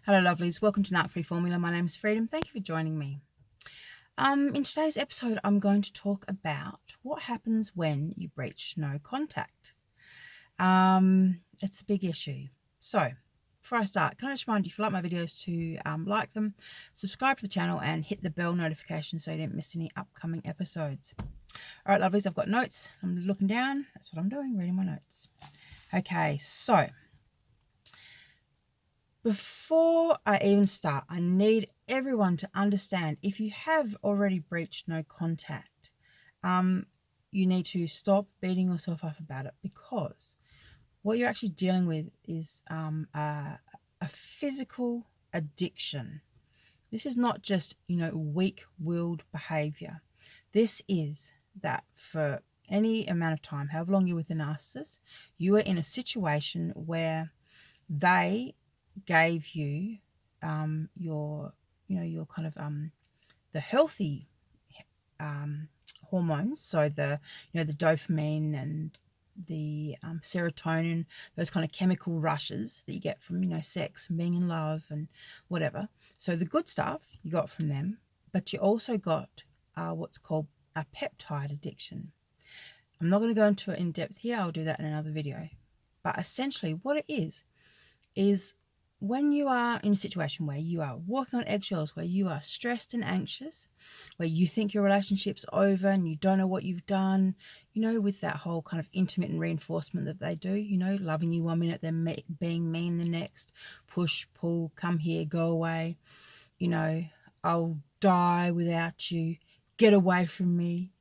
Hello lovelies, welcome to NARC Free Formula. My name is Freedom. Thank you for joining me. In today's episode, I'm going to talk about what happens when you breach no contact. It's a big issue. So, before I start, can I just remind you, if you like my videos, to like them, subscribe to the channel, and hit the bell notification so you don't miss any upcoming episodes. All right, lovelies, I've got notes. I'm looking down. That's what I'm doing, reading my notes. Okay, so before I even start, I need everyone to understand, if you have already breached no contact, you need to stop beating yourself up about it, because what you're actually dealing with is a physical addiction. This is not just, weak-willed behavior. This is that for any amount of time, however long you're with a narcissist, you are in a situation where they gave you your kind of the healthy hormones, so the dopamine and the serotonin, those kind of chemical rushes that you get from sex and being in love and whatever. So the good stuff you got from them, but you also got what's called a peptide addiction. I'm not going to go into it in depth here. I'll do that in another video. But essentially what it is when you are in a situation where you are walking on eggshells, where you are stressed and anxious, where you think your relationship's over and you don't know what you've done, with that whole kind of intermittent reinforcement that they do, loving you 1 minute, then being mean the next, push, pull, come here, go away, I'll die without you, get away from me.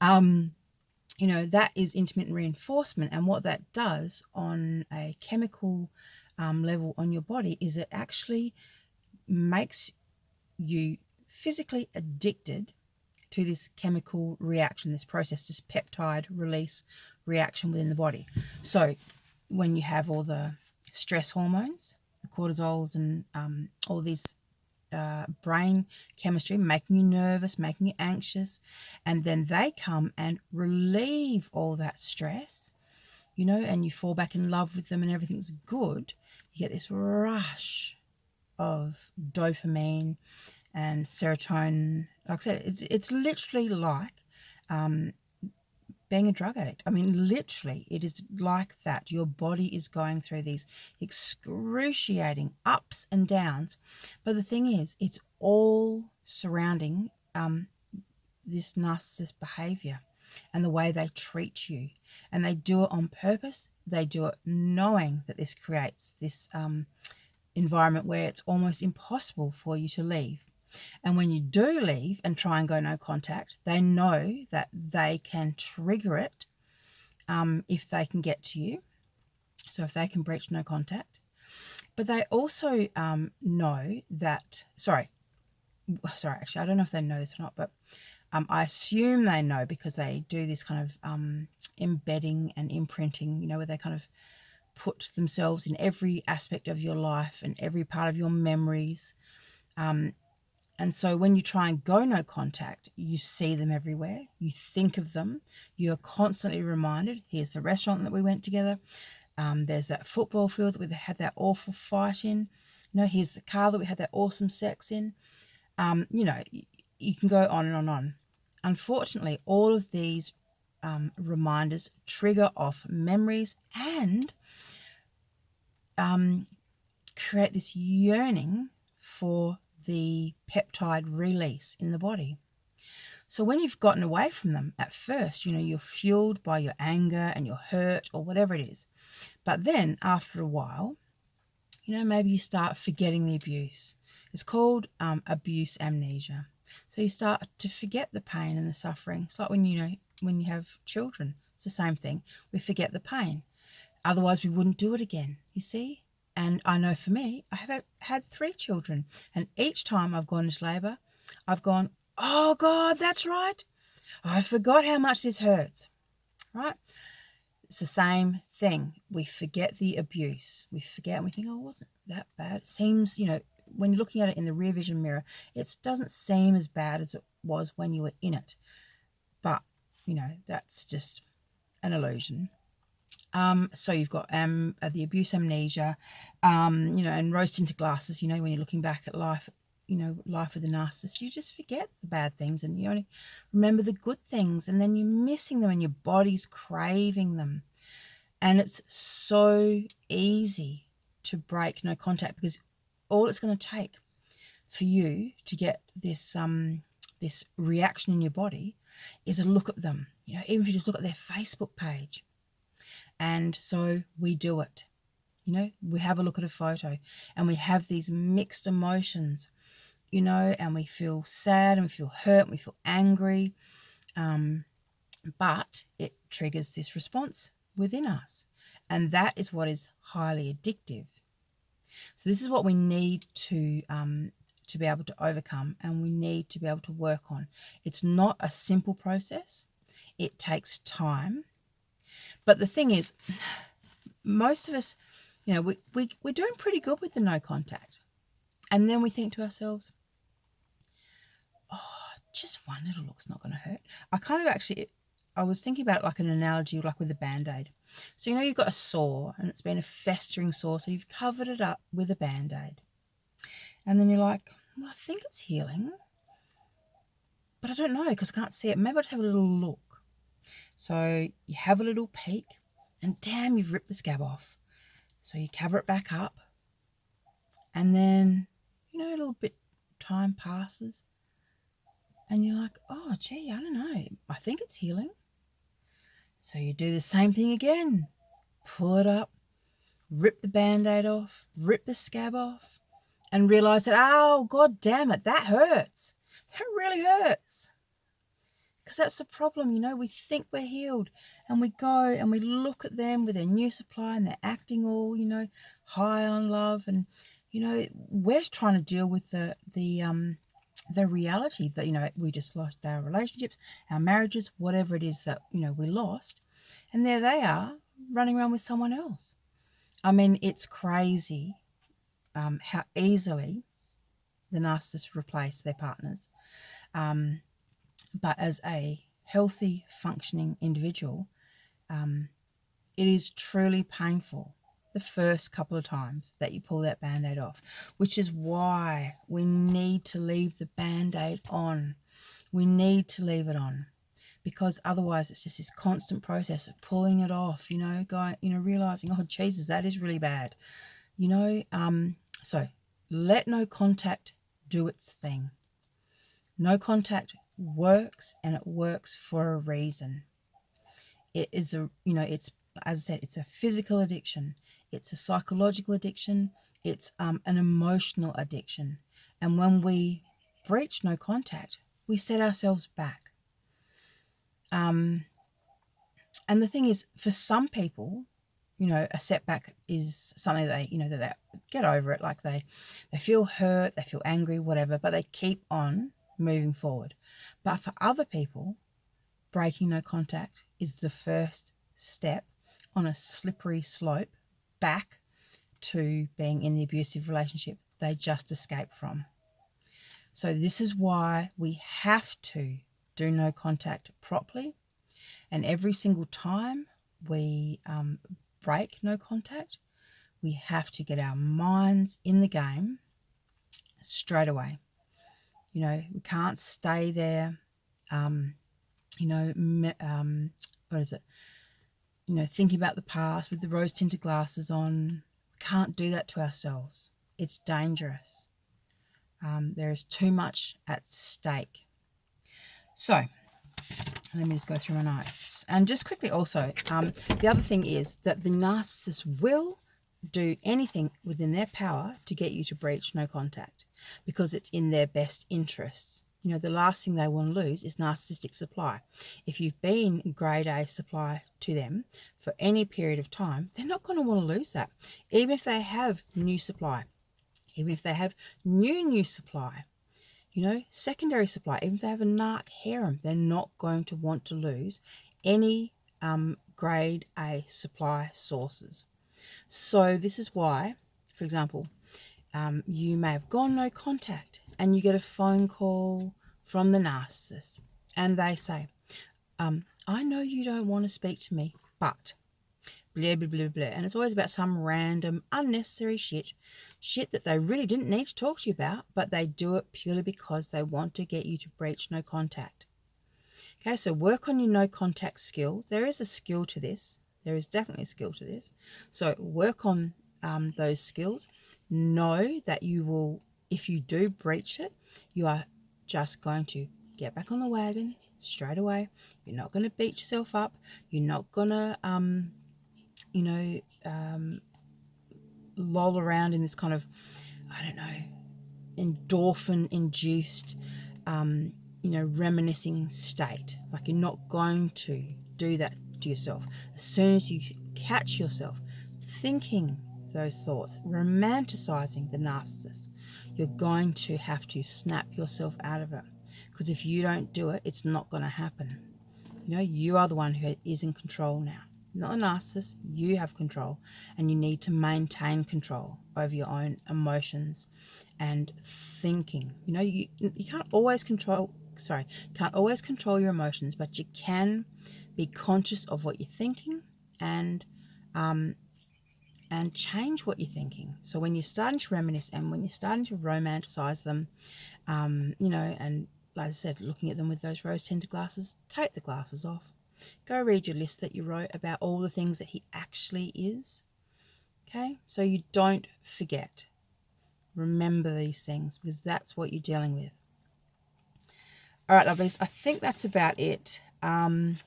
That is intermittent reinforcement. And what that does on a chemical level on your body is it actually makes you physically addicted to this chemical reaction, this process, this peptide release reaction within the body. So when you have all the stress hormones, the cortisols and all these brain chemistry making you nervous, making you anxious, and then they come and relieve all that stress, and you fall back in love with them and everything's good, you get this rush of dopamine and serotonin. Like I said, it's literally like being a drug addict. I mean, literally, it is like that. Your body is going through these excruciating ups and downs. But the thing is, it's all surrounding this narcissist behavior and the way they treat you. And they do it on purpose. They do it knowing that this creates this environment where it's almost impossible for you to leave. And when you do leave and try and go no contact, they know that they can trigger it if they can get to you. So if they can breach no contact. But they also know that, sorry, actually, I don't know if they know this or not, but I assume they know, because they do this kind of embedding and imprinting, where they kind of put themselves in every aspect of your life and every part of your memories. And so when you try and go no contact, you see them everywhere. You think of them. You're constantly reminded, here's the restaurant that we went together. There's that football field that we had that awful fight in. Here's the car that we had that awesome sex in. You can go on and on and on. Unfortunately, all of these reminders trigger off memories and create this yearning for the peptide release in the body. So when you've gotten away from them at first, you're fueled by your anger and your hurt or whatever it is. But then after a while, maybe you start forgetting the abuse. It's called abuse amnesia. So you start to forget the pain and the suffering. It's like when you have children. It's the same thing. We forget the pain. Otherwise we wouldn't do it again, you see? And I know for me, I have had 3 children. And each time I've gone into labour, I've gone, oh God, that's right. I forgot how much this hurts, right? It's the same thing. We forget the abuse. We forget and we think, oh, it wasn't that bad. It seems, when you're looking at it in the rear vision mirror, it doesn't seem as bad as it was when you were in it. But, that's just an illusion. So you've got the abuse amnesia, and rose tinted glasses. When you're looking back at life, life with a narcissist, you just forget the bad things and you only remember the good things, and then you're missing them and your body's craving them. And it's so easy to break no contact, because all it's going to take for you to get this this reaction in your body is a look at them. Even if you just look at their Facebook page. And so we do it. We have a look at a photo and we have these mixed emotions, and we feel sad and we feel hurt and we feel angry. But it triggers this response within us. And that is what is highly addictive. So this is what we need to be able to overcome, and we need to be able to work on. It's not a simple process. It takes time. But the thing is, most of us, we're doing pretty good with the no contact. And then we think to ourselves, just one little look's not going to hurt. I was thinking about it like an analogy, like with a Band-Aid. So, you've got a sore and it's been a festering sore. So you've covered it up with a Band-Aid. And then you're like, well, I think it's healing, but I don't know because I can't see it. Maybe I'll just have a little look. So you have a little peek and damn, you've ripped the scab off. So you cover it back up, and then, a little bit time passes and you're like, oh, gee, I don't know. I think it's healing. So you do the same thing again. Pull it up, rip the Band-Aid off, rip the scab off, and realize that, oh, God damn it, that hurts. That really hurts. Because that's the problem, we think we're healed, and we go and we look at them with their new supply and they're acting all, high on love, and, we're trying to deal with the reality that, we just lost our relationships, our marriages, whatever it is that, we lost, and there they are running around with someone else. I mean, it's crazy how easily the narcissists replace their partners. But as a healthy, functioning individual, it is truly painful the first couple of times that you pull that Band-Aid off, which is why we need to leave the Band-Aid on. We need to leave it on, because otherwise it's just this constant process of pulling it off, going, realizing, oh, Jesus, that is really bad. So let no contact do its thing. No contact works, and it works for a reason. It is it's, as I said, it's a physical addiction, it's a psychological addiction, it's an emotional addiction. And when we breach no contact, we set ourselves back. And the thing is, for some people, a setback is something that they get over it. Like they feel hurt, they feel angry, whatever, but they keep on moving forward. But for other people, breaking no contact is the first step on a slippery slope back to being in the abusive relationship they just escaped from. So this is why we have to do no contact properly. And every single time we break no contact, we have to get our minds in the game straight away. We can't stay there, what is it? Thinking about the past with the rose-tinted glasses on. We can't do that to ourselves. It's dangerous. There is too much at stake. So, let me just go through my notes. And just quickly also, the other thing is that the narcissist will do anything within their power to get you to breach no contact, because it's in their best interests. The last thing they want to lose is narcissistic supply. If you've been grade A supply to them for any period of time, they're not going to want to lose that. Even if they have new supply, even if they have new supply, secondary supply, even if they have a narc harem, they're not going to want to lose any grade A supply sources. So this is why, for example, you may have gone no contact and you get a phone call from the narcissist and they say, I know you don't want to speak to me, but blah, blah, blah, blah. And it's always about some random, unnecessary shit that they really didn't need to talk to you about, but they do it purely because they want to get you to breach no contact. Okay, so work on your no contact skills. There is a skill to this. There is definitely a skill to this. So work on those skills. Know that you will, if you do breach it, you are just going to get back on the wagon straight away. You're not going to beat yourself up. You're not going to, loll around in this kind of, I don't know, endorphin-induced, reminiscing state. Like, you're not going to do that to yourself. As soon as you catch yourself thinking those thoughts, romanticizing the narcissist, you're going to have to snap yourself out of it. Because if you don't do it, it's not going to happen. You are the one who is in control now. Not a narcissist. You have control, and you need to maintain control over your own emotions and thinking. You can't always control your emotions, but you can be conscious of what you're thinking and change what you're thinking. So when you're starting to reminisce and when you're starting to romanticize them, and like I said, looking at them with those rose-tinted glasses, take the glasses off. Go read your list that you wrote about all the things that he actually is. Okay? So you don't forget. Remember these things, because that's what you're dealing with. All right, lovelies, I think that's about it. And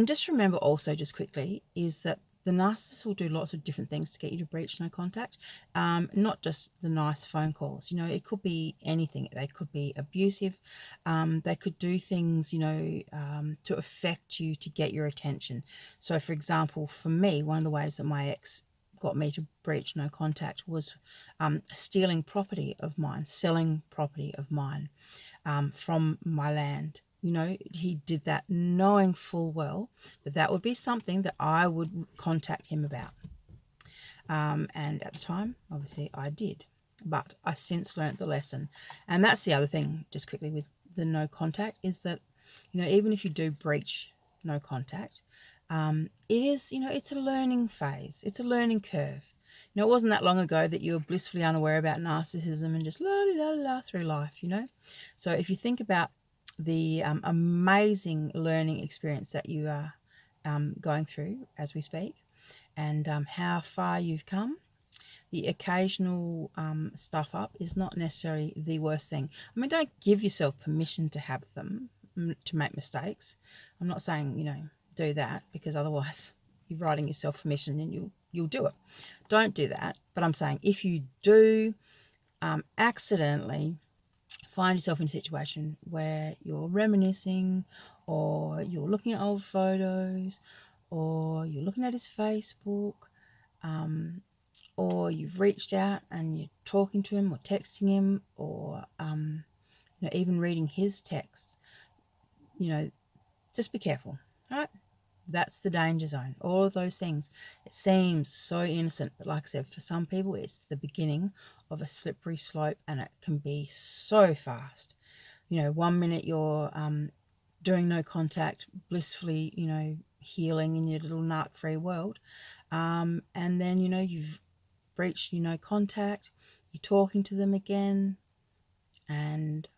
just remember also, just quickly, is that the narcissist will do lots of different things to get you to breach no contact. Not just the nice phone calls. It could be anything. They could be abusive. They could do things, to affect you, to get your attention. So, for example, for me, one of the ways that my ex got me to breach no contact was stealing property of mine, selling property of mine from my land. He did that knowing full well that that would be something that I would contact him about. And at the time, obviously, I did. But I since learnt the lesson. And that's the other thing, just quickly, with the no contact, is that, even if you do breach no contact, it is, it's a learning phase. It's a learning curve. It wasn't that long ago that you were blissfully unaware about narcissism and just la through life, So if you think about the amazing learning experience that you are going through as we speak, and how far you've come, the occasional stuff up is not necessarily the worst thing. I mean, don't give yourself permission to have them, to make mistakes. I'm not saying, do that, because otherwise you're writing yourself permission and you'll do it. Don't do that. But I'm saying, if you do accidentally find yourself in a situation where you're reminiscing, or you're looking at old photos, or you're looking at his Facebook, or you've reached out and you're talking to him or texting him, or even reading his texts, just be careful. All right? That's the danger zone. All of those things. It seems so innocent, but like I said, for some people, it's the beginning of a slippery slope, and it can be so fast. 1 minute you're doing no contact, blissfully, healing in your little narc-free world, and then you've breached no contact. You're talking to them again, and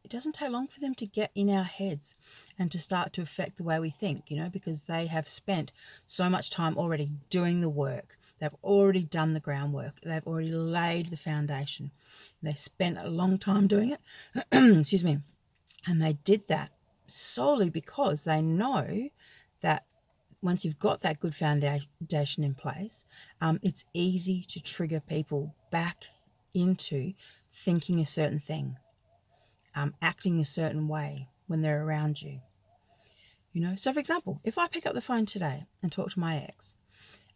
it doesn't take long for them to get in our heads and to start to affect the way we think, because they have spent so much time already doing the work. They've already done the groundwork. They've already laid the foundation. They spent a long time doing it. Excuse me. And they did that solely because they know that once you've got that good foundation in place, it's easy to trigger people back into thinking a certain thing. Acting a certain way when they're around you. So for example, if I pick up the phone today and talk to my ex,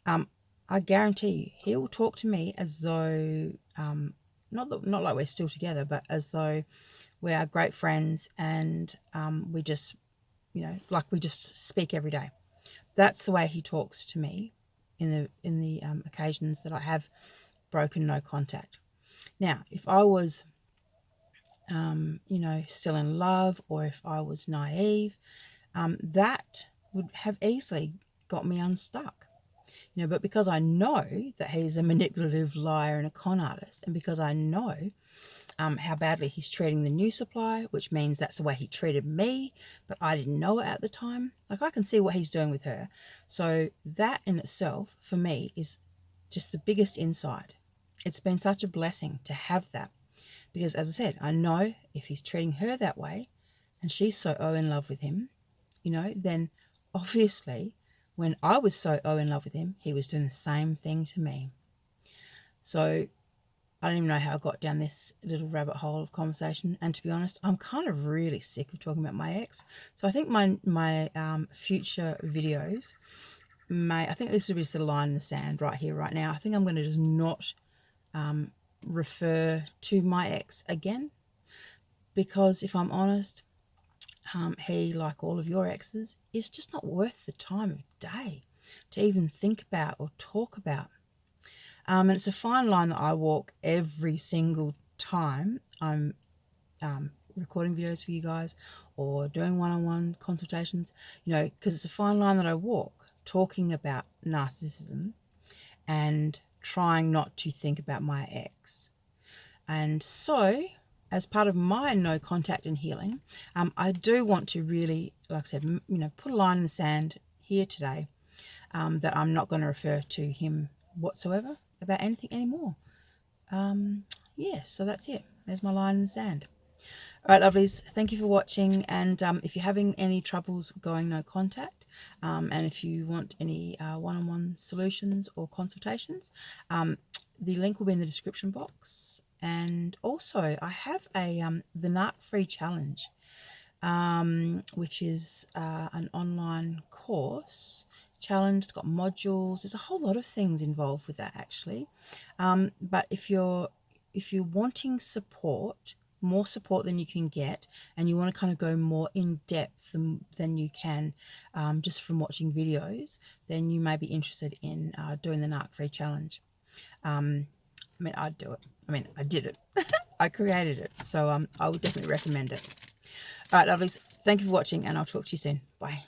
I guarantee you he will talk to me as though, not like we're still together, but as though we are great friends, and we just, like we just speak every day. That's the way he talks to me in the occasions that I have broken no contact. Now, if I was still in love, or if I was naive, that would have easily got me unstuck. But because I know that he's a manipulative liar and a con artist, and because I know how badly he's treating the new supply, which means that's the way he treated me, but I didn't know it at the time. Like, I can see what he's doing with her. So that in itself, for me, is just the biggest insight. It's been such a blessing to have that, because as I said, I know if he's treating her that way and she's so in love with him, then obviously when I was so in love with him, he was doing the same thing to me. So I don't even know how I got down this little rabbit hole of conversation. And to be honest, I'm kind of really sick of talking about my ex. So I think my future videos I think this will be just a line in the sand right here, right now. I think I'm going to just not refer to my ex again, because if I'm honest, he, like all of your exes, is just not worth the time of day to even think about or talk about. And it's a fine line that I walk every single time I'm recording videos for you guys or doing one-on-one consultations, because it's a fine line that I walk, talking about narcissism and trying not to think about my ex. And so, as part of my no contact and healing, I do want to really, like I said, put a line in the sand here today, that I'm not going to refer to him whatsoever about anything anymore. So that's it. There's my line in the sand. All right, lovelies, thank you for watching. And if you're having any troubles going no contact, and if you want any one-on-one solutions or consultations, the link will be in the description box. And also, I have the NARC free challenge, which is an online course challenge. It's got modules. There's a whole lot of things involved with that, actually. But if you're wanting support, more support than you can get, and you want to kind of go more in depth than you can just from watching videos, then you may be interested in doing the NARC free challenge. I'd do it. I did it. I created it. So I would definitely recommend it. All right, lovelies. Thank you for watching, and I'll talk to you soon. Bye.